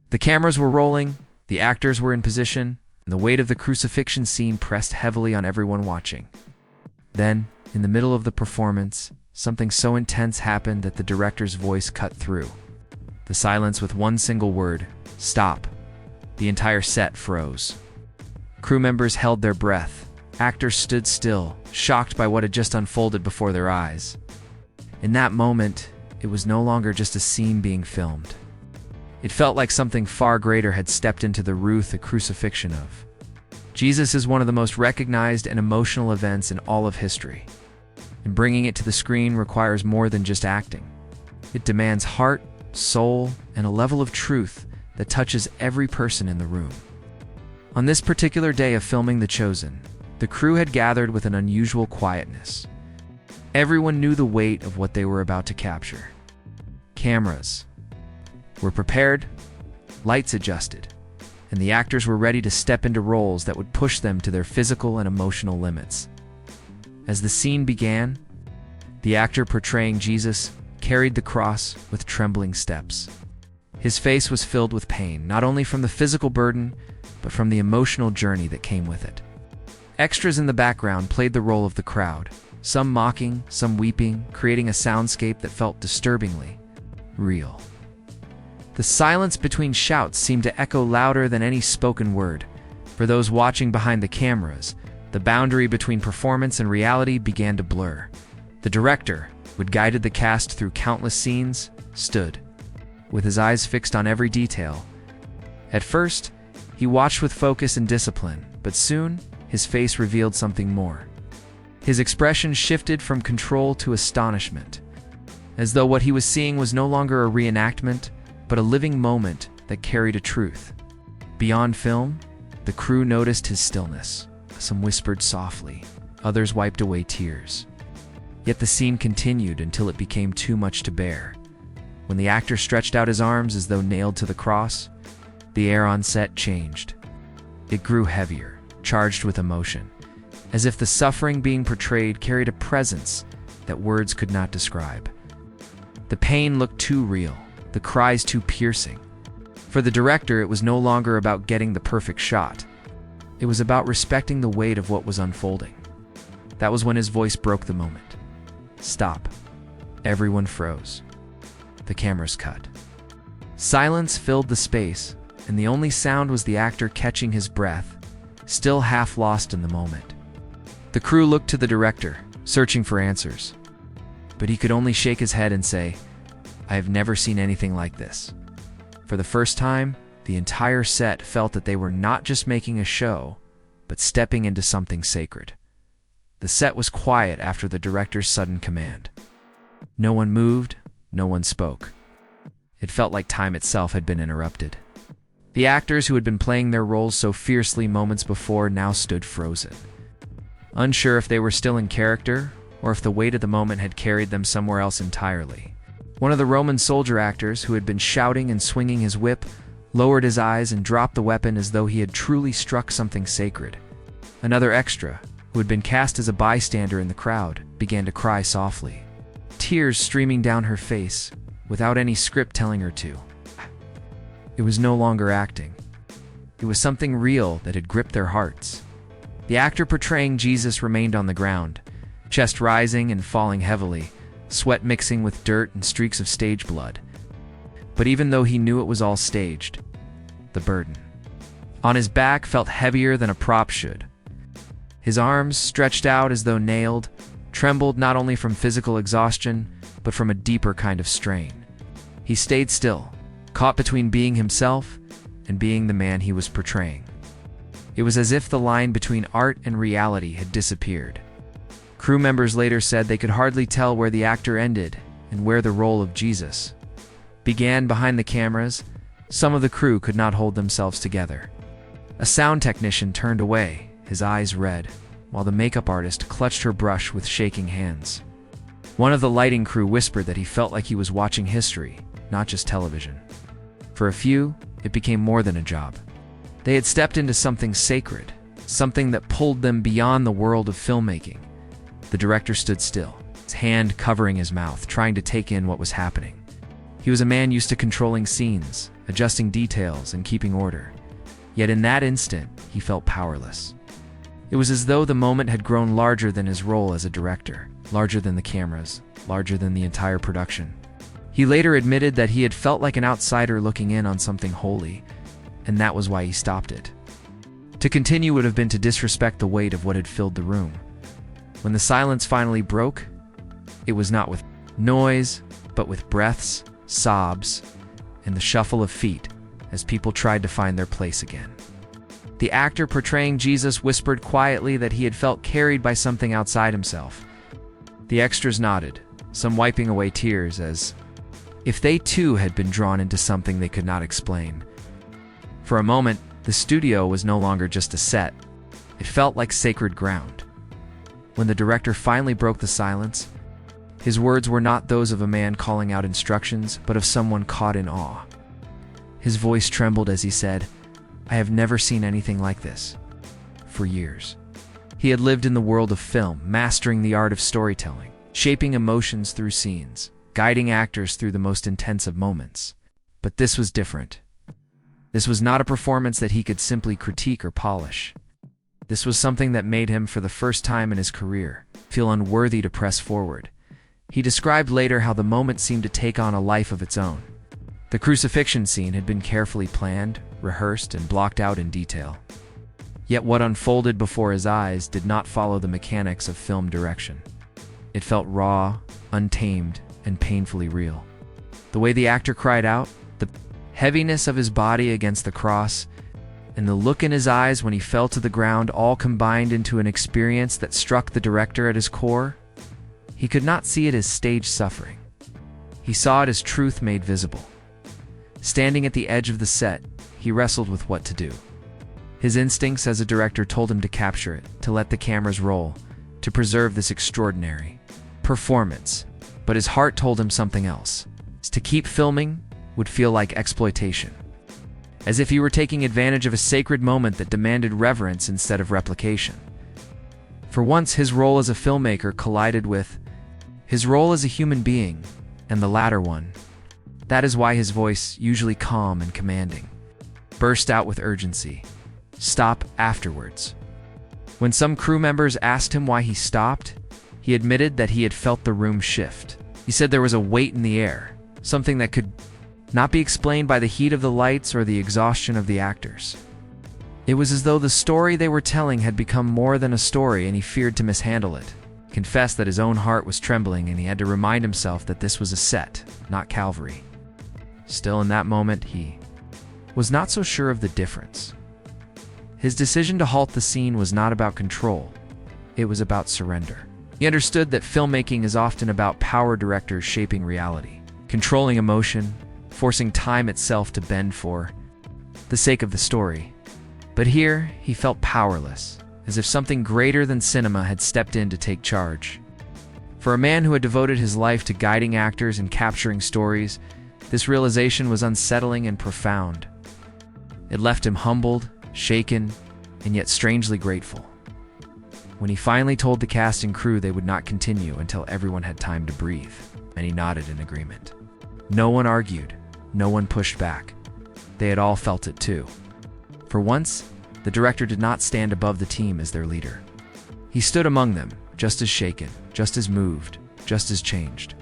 The cameras were rolling, the actors were in position, and the weight of the crucifixion scene pressed heavily on everyone watching. Then, in the middle of the performance, something so intense happened that the director's voice cut through. The silence with one single word, "Stop." The entire set froze. Crew members held their breath. Actors stood still, shocked by what had just unfolded before their eyes. In that moment, it was no longer just a scene being filmed. It felt like something far greater had stepped into the crucifixion of. Jesus is one of the most recognized and emotional events in all of history. And bringing it to the screen requires more than just acting. It demands heart, soul, and a level of truth that touches every person in the room. On this particular day of filming The Chosen, the crew had gathered with an unusual quietness. Everyone knew the weight of what they were about to capture. Cameras were prepared, lights adjusted, and the actors were ready to step into roles that would push them to their physical and emotional limits. As the scene began, the actor portraying Jesus carried the cross with trembling steps. His face was filled with pain, not only from the physical burden, but from the emotional journey that came with it. Extras in the background played the role of the crowd, some mocking, some weeping, creating a soundscape that felt disturbingly real. The silence between shouts seemed to echo louder than any spoken word. For those watching behind the cameras, the boundary between performance and reality began to blur. The director, who had guided the cast through countless scenes, stood, with his eyes fixed on every detail. At first, he watched with focus and discipline, but soon, his face revealed something more. His expression shifted from control to astonishment, as though what he was seeing was no longer a reenactment, but a living moment that carried a truth. Beyond film, the crew noticed his stillness. Some whispered softly, others wiped away tears. Yet the scene continued until it became too much to bear. When the actor stretched out his arms as though nailed to the cross, the air on set changed. It grew heavier, charged with emotion, as if the suffering being portrayed carried a presence that words could not describe. The pain looked too real, the cries too piercing. For the director, it was no longer about getting the perfect shot. It was about respecting the weight of what was unfolding. That was when his voice broke the moment. "Stop." Everyone froze. The cameras cut. Silence filled the space, and the only sound was the actor catching his breath, still half lost in the moment. The crew looked to the director, searching for answers. But he could only shake his head and say, "I have never seen anything like this." For the first time, the entire set felt that they were not just making a show, but stepping into something sacred. The set was quiet after the director's sudden command. No one moved, no one spoke. It felt like time itself had been interrupted. The actors who had been playing their roles so fiercely moments before now stood frozen, unsure if they were still in character or if the weight of the moment had carried them somewhere else entirely. One of the Roman soldier actors, who had been shouting and swinging his whip, lowered his eyes and dropped the weapon as though he had truly struck something sacred. Another extra, who had been cast as a bystander in the crowd, began to cry softly, tears streaming down her face, without any script telling her to. It was no longer acting. It was something real that had gripped their hearts. The actor portraying Jesus remained on the ground, chest rising and falling heavily, sweat mixing with dirt and streaks of stage blood. But even though he knew it was all staged, the burden on his back felt heavier than a prop should. His arms, stretched out as though nailed, trembled not only from physical exhaustion, but from a deeper kind of strain. He stayed still, caught between being himself and being the man he was portraying. It was as if the line between art and reality had disappeared. Crew members later said they could hardly tell where the actor ended and where the role of Jesus began. Behind the cameras, some of the crew could not hold themselves together. A sound technician turned away, his eyes red, while the makeup artist clutched her brush with shaking hands. One of the lighting crew whispered that he felt like he was watching history, not just television. For a few, it became more than a job. They had stepped into something sacred, something that pulled them beyond the world of filmmaking. The director stood still, his hand covering his mouth, trying to take in what was happening. He was a man used to controlling scenes, adjusting details and keeping order. Yet in that instant, he felt powerless. It was as though the moment had grown larger than his role as a director, larger than the cameras, larger than the entire production. He later admitted that he had felt like an outsider looking in on something holy, and that was why he stopped it. To continue would have been to disrespect the weight of what had filled the room. When the silence finally broke, it was not with noise, but with breaths, sobs, and the shuffle of feet as people tried to find their place again. The actor portraying Jesus whispered quietly that he had felt carried by something outside himself. The extras nodded, some wiping away tears as if they too had been drawn into something they could not explain. For a moment, the studio was no longer just a set. It felt like sacred ground. When the director finally broke the silence, his words were not those of a man calling out instructions, but of someone caught in awe. His voice trembled as he said, "I have never seen anything like this." For years, he had lived in the world of film, mastering the art of storytelling, shaping emotions through scenes, guiding actors through the most intense of moments. But this was different. This was not a performance that he could simply critique or polish. This was something that made him, for the first time in his career, feel unworthy to press forward. He described later how the moment seemed to take on a life of its own. The crucifixion scene had been carefully planned, rehearsed, and blocked out in detail. Yet what unfolded before his eyes did not follow the mechanics of film direction. It felt raw, untamed, and painfully real. The way the actor cried out, the heaviness of his body against the cross, and the look in his eyes when he fell to the ground all combined into an experience that struck the director at his core. He could not see it as stage suffering. He saw it as truth made visible. Standing at the edge of the set, he wrestled with what to do. His instincts as a director told him to capture it, to let the cameras roll, to preserve this extraordinary performance. But his heart told him something else. To keep filming would feel like exploitation. As if he were taking advantage of a sacred moment that demanded reverence instead of replication. For once, his role as a filmmaker collided with his role as a human being, and the latter one. That is why his voice, usually calm and commanding, burst out with urgency. Stop afterwards. When some crew members asked him why he stopped, he admitted that he had felt the room shift. He said there was a weight in the air, something that could not be explained by the heat of the lights or the exhaustion of the actors. It was as though the story they were telling had become more than a story, and he feared to mishandle it. He confessed that his own heart was trembling, and he had to remind himself that this was a set, not Calvary. Still, in that moment, he was not so sure of the difference. His decision to halt the scene was not about control. It was about surrender. He understood that filmmaking is often about power directors shaping reality, controlling emotion, forcing time itself to bend for the sake of the story. But here, he felt powerless, as if something greater than cinema had stepped in to take charge. For a man who had devoted his life to guiding actors and capturing stories, this realization was unsettling and profound. It left him humbled, shaken, and yet strangely grateful. When he finally told the cast and crew they would not continue until everyone had time to breathe, many nodded in agreement. No one argued, no one pushed back. They had all felt it too. For once, the director did not stand above the team as their leader. He stood among them, just as shaken, just as moved, just as changed.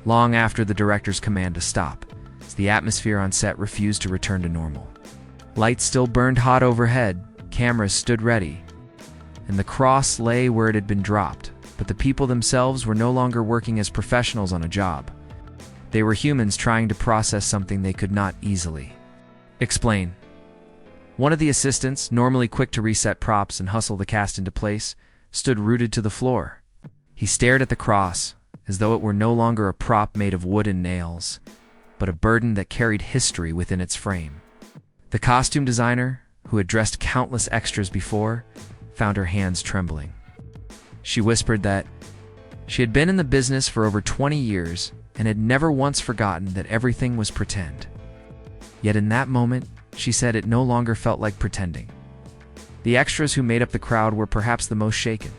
Long after the director's command to stop, as the atmosphere on set refused to return to normal. Lights still burned hot overhead, cameras stood ready, and the cross lay where it had been dropped, but the people themselves were no longer working as professionals on a job. They were humans trying to process something they could not easily explain. One of the assistants, normally quick to reset props and hustle the cast into place, stood rooted to the floor. He stared at the cross, as though it were no longer a prop made of wood and nails, but a burden that carried history within its frame. The costume designer, who had dressed countless extras before, found her hands trembling. She whispered that she had been in the business for over 20 years and had never once forgotten that everything was pretend. Yet in that moment, she said it no longer felt like pretending. The extras who made up the crowd were perhaps the most shaken.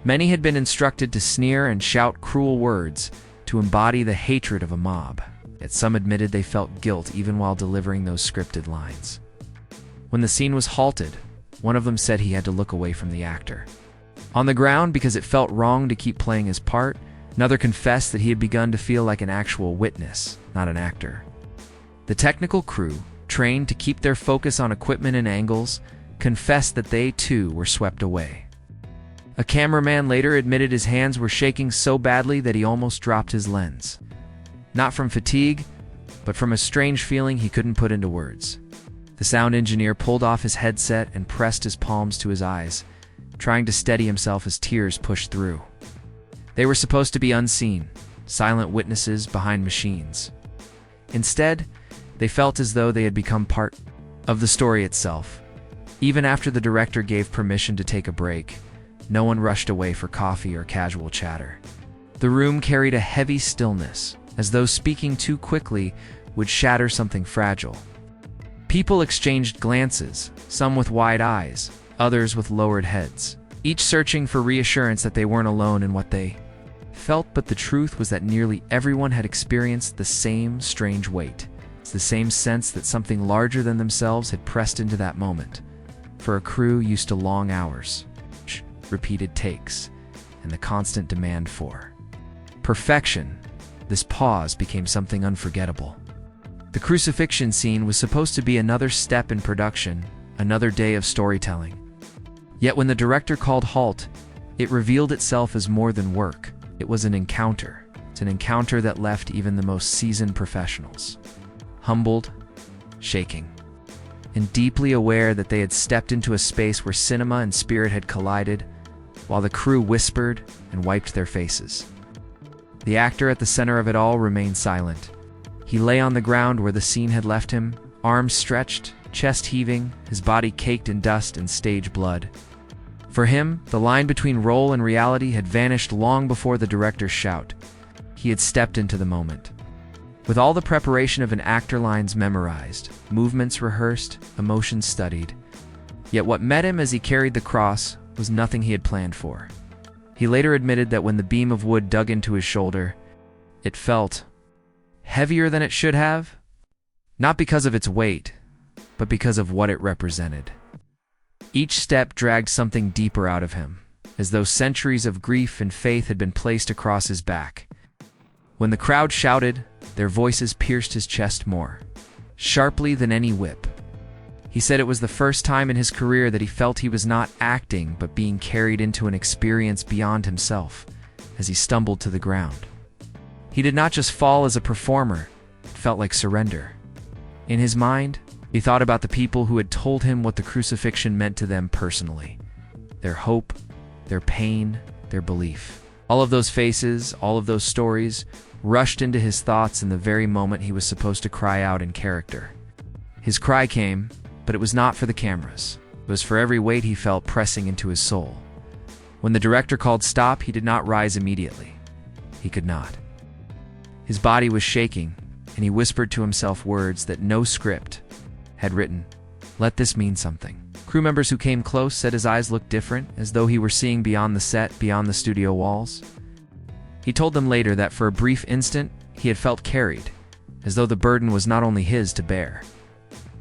Many had been instructed to sneer and shout cruel words, to embody the hatred of a mob. yet some admitted they felt guilt even while delivering those scripted lines. When the scene was halted, one of them said he had to look away from the actor on the ground because it felt wrong to keep playing his part. Another confessed that he had begun to feel like an actual witness, not an actor. The technical crew, trained to keep their focus on equipment and angles, confessed that they too were swept away. A cameraman later admitted his hands were shaking so badly that he almost dropped his lens. Not from fatigue, but from a strange feeling he couldn't put into words. The sound engineer pulled off his headset and pressed his palms to his eyes, trying to steady himself as tears pushed through. They were supposed to be unseen, silent witnesses behind machines. Instead, they felt as though they had become part of the story itself. Even after the director gave permission to take a break, no one rushed away for coffee or casual chatter. The room carried a heavy stillness, as though speaking too quickly would shatter something fragile. People exchanged glances, some with wide eyes, others with lowered heads, each searching for reassurance that they weren't alone in what they felt. But the truth was that nearly everyone had experienced the same strange weight. It's the same sense that something larger than themselves had pressed into that moment. For a crew used to long hours, repeated takes, and the constant demand for perfection, this pause became something unforgettable. The crucifixion scene was supposed to be another step in production, another day of storytelling. Yet when the director called halt, it revealed itself as more than work. It was an encounter. It's an encounter that left even the most seasoned professionals humbled, shaking, and deeply aware that they had stepped into a space where cinema and spirit had collided, while the crew whispered and wiped their faces. The actor at the center of it all remained silent. He lay on the ground where the scene had left him, arms stretched, chest heaving, his body caked in dust and stage blood. For him, the line between role and reality had vanished long before the director's shout. He had stepped into the moment. With all the preparation of an actor, lines memorized, movements rehearsed, emotions studied. Yet what met him as he carried the cross was nothing he had planned for. He later admitted that when the beam of wood dug into his shoulder, it felt heavier than it should have, not because of its weight, but because of what it represented. Each step dragged something deeper out of him, as though centuries of grief and faith had been placed across his back. When the crowd shouted, their voices pierced his chest more sharply than any whip. He said it was the first time in his career that he felt he was not acting but being carried into an experience beyond himself as he stumbled to the ground. He did not just fall as a performer, it felt like surrender. In his mind, he thought about the people who had told him what the crucifixion meant to them personally. Their hope, their pain, their belief. All of those faces, all of those stories, rushed into his thoughts in the very moment he was supposed to cry out in character. His cry came, but it was not for the cameras. It was for every weight he felt pressing into his soul. When the director called stop, he did not rise immediately. He could not. His body was shaking, and he whispered to himself words that no script had written. Let this mean something. Crew members who came close said his eyes looked different, as though he were seeing beyond the set, beyond the studio walls. He told them later that for a brief instant, he had felt carried, as though the burden was not only his to bear.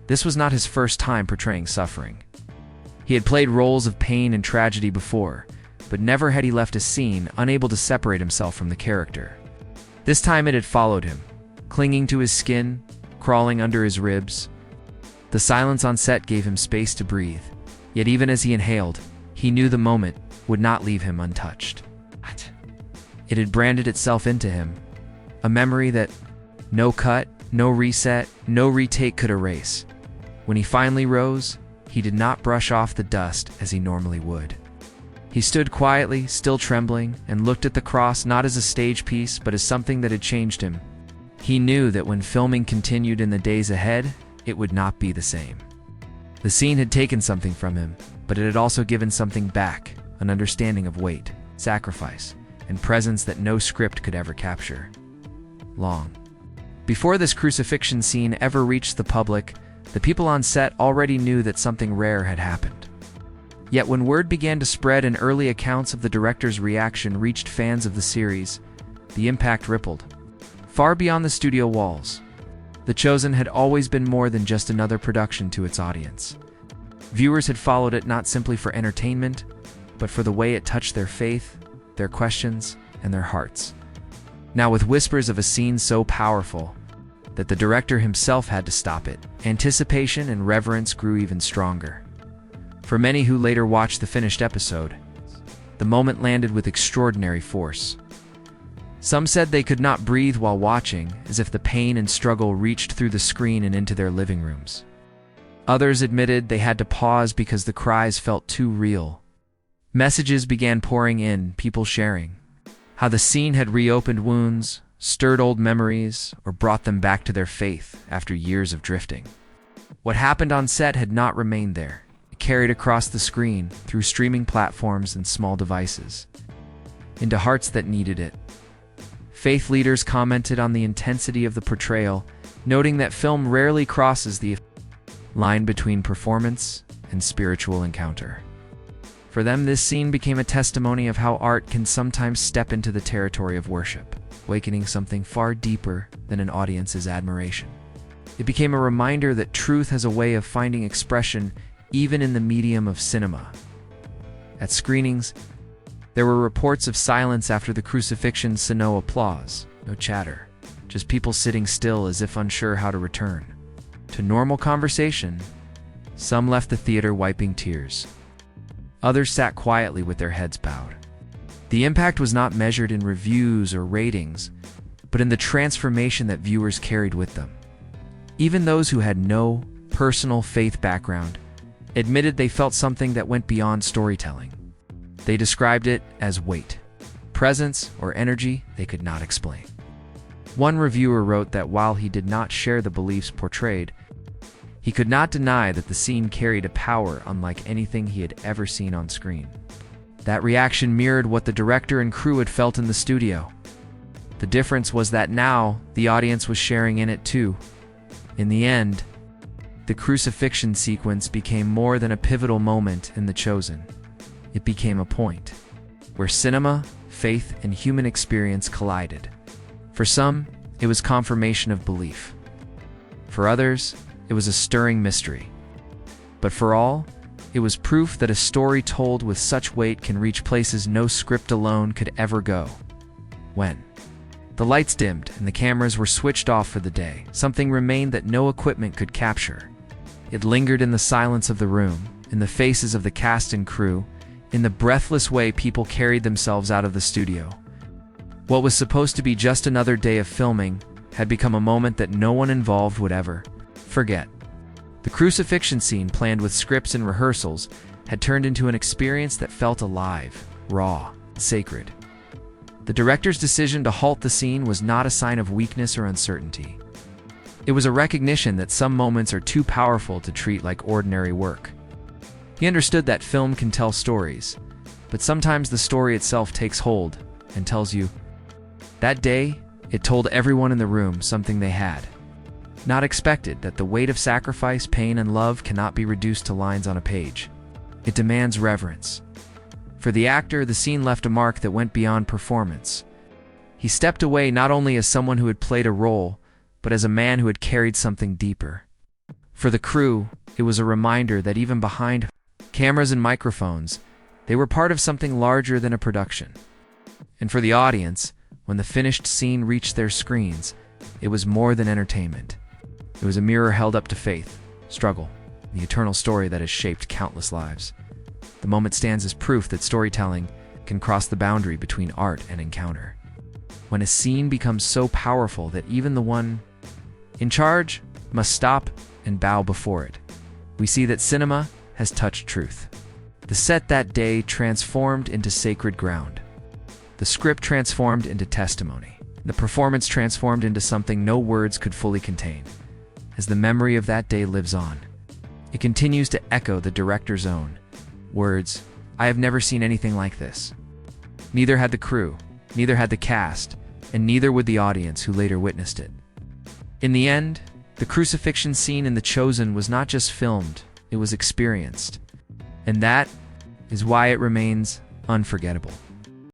This was not his first time portraying suffering. He had played roles of pain and tragedy before, but never had he left a scene unable to separate himself from the character. This time it had followed him, clinging to his skin, crawling under his ribs. The silence on set gave him space to breathe, yet even as he inhaled, he knew the moment would not leave him untouched. It had branded itself into him, a memory that no cut, no reset, no retake could erase. When he finally rose, he did not brush off the dust as he normally would. He stood quietly, still trembling, and looked at the cross not as a stage piece, but as something that had changed him. He knew that when filming continued in the days ahead, it would not be the same. The scene had taken something from him, but it had also given something back, an understanding of weight, sacrifice, and presence that no script could ever capture. Long before this crucifixion scene ever reached the public, the people on set already knew that something rare had happened. Yet when word began to spread and early accounts of the director's reaction reached fans of the series, the impact rippled far beyond the studio walls. The Chosen had always been more than just another production to its audience. Viewers had followed it not simply for entertainment, but for the way it touched their faith, their questions, and their hearts. Now, with whispers of a scene so powerful that the director himself had to stop it, anticipation and reverence grew even stronger. For many who later watched the finished episode, the moment landed with extraordinary force. Some said they could not breathe while watching, as if the pain and struggle reached through the screen and into their living rooms. Others admitted they had to pause because the cries felt too real. Messages began pouring in, people sharing how the scene had reopened wounds, stirred old memories, or brought them back to their faith after years of drifting. What happened on set had not remained there. It carried across the screen, through streaming platforms and small devices, into hearts that needed it. Faith leaders commented on the intensity of the portrayal, noting that film rarely crosses the line between performance and spiritual encounter. For them, this scene became a testimony of how art can sometimes step into the territory of worship, awakening something far deeper than an audience's admiration. It became a reminder that truth has a way of finding expression even in the medium of cinema. At screenings, there were reports of silence after the crucifixion, so no applause, no chatter, just people sitting still as if unsure how to return to normal conversation. Some left the theater wiping tears. Others sat quietly with their heads bowed. The impact was not measured in reviews or ratings, but in the transformation that viewers carried with them. Even those who had no personal faith background admitted they felt something that went beyond storytelling. They described it as weight, presence, or energy they could not explain. One reviewer wrote that while he did not share the beliefs portrayed, he could not deny that the scene carried a power unlike anything he had ever seen on screen. That reaction mirrored what the director and crew had felt in the studio. The difference was that now the audience was sharing in it too. In the end, the crucifixion sequence became more than a pivotal moment in The Chosen. It became a point where cinema, faith, and human experience collided. For some, it was confirmation of belief. For others, it was a stirring mystery. But for all, it was proof that a story told with such weight can reach places no script alone could ever go. When the lights dimmed and the cameras were switched off for the day, something remained that no equipment could capture. It lingered in the silence of the room, in the faces of the cast and crew, in the breathless way people carried themselves out of the studio. What was supposed to be just another day of filming had become a moment that no one involved would ever forget. The crucifixion scene, planned with scripts and rehearsals, had turned into an experience that felt alive, raw, sacred. The director's decision to halt the scene was not a sign of weakness or uncertainty. It was a recognition that some moments are too powerful to treat like ordinary work. He understood that film can tell stories, but sometimes the story itself takes hold and tells you. That day, it told everyone in the room something they had not expected, that the weight of sacrifice, pain, and love cannot be reduced to lines on a page. It demands reverence. For the actor, the scene left a mark that went beyond performance. He stepped away not only as someone who had played a role, but as a man who had carried something deeper. For the crew, it was a reminder that even behind cameras and microphones, they were part of something larger than a production. And for the audience, when the finished scene reached their screens, it was more than entertainment. It was a mirror held up to faith, struggle, the eternal story that has shaped countless lives. The moment stands as proof that storytelling can cross the boundary between art and encounter. When a scene becomes so powerful that even the one in charge must stop and bow before it, we see that cinema has touched truth. The set that day transformed into sacred ground. The script transformed into testimony. The performance transformed into something no words could fully contain. As the memory of that day lives on, it continues to echo the director's own words, "I have never seen anything like this." Neither had the crew, neither had the cast, and neither would the audience who later witnessed it. In the end, the crucifixion scene in The Chosen was not just filmed, it was experienced. And that is why it remains unforgettable.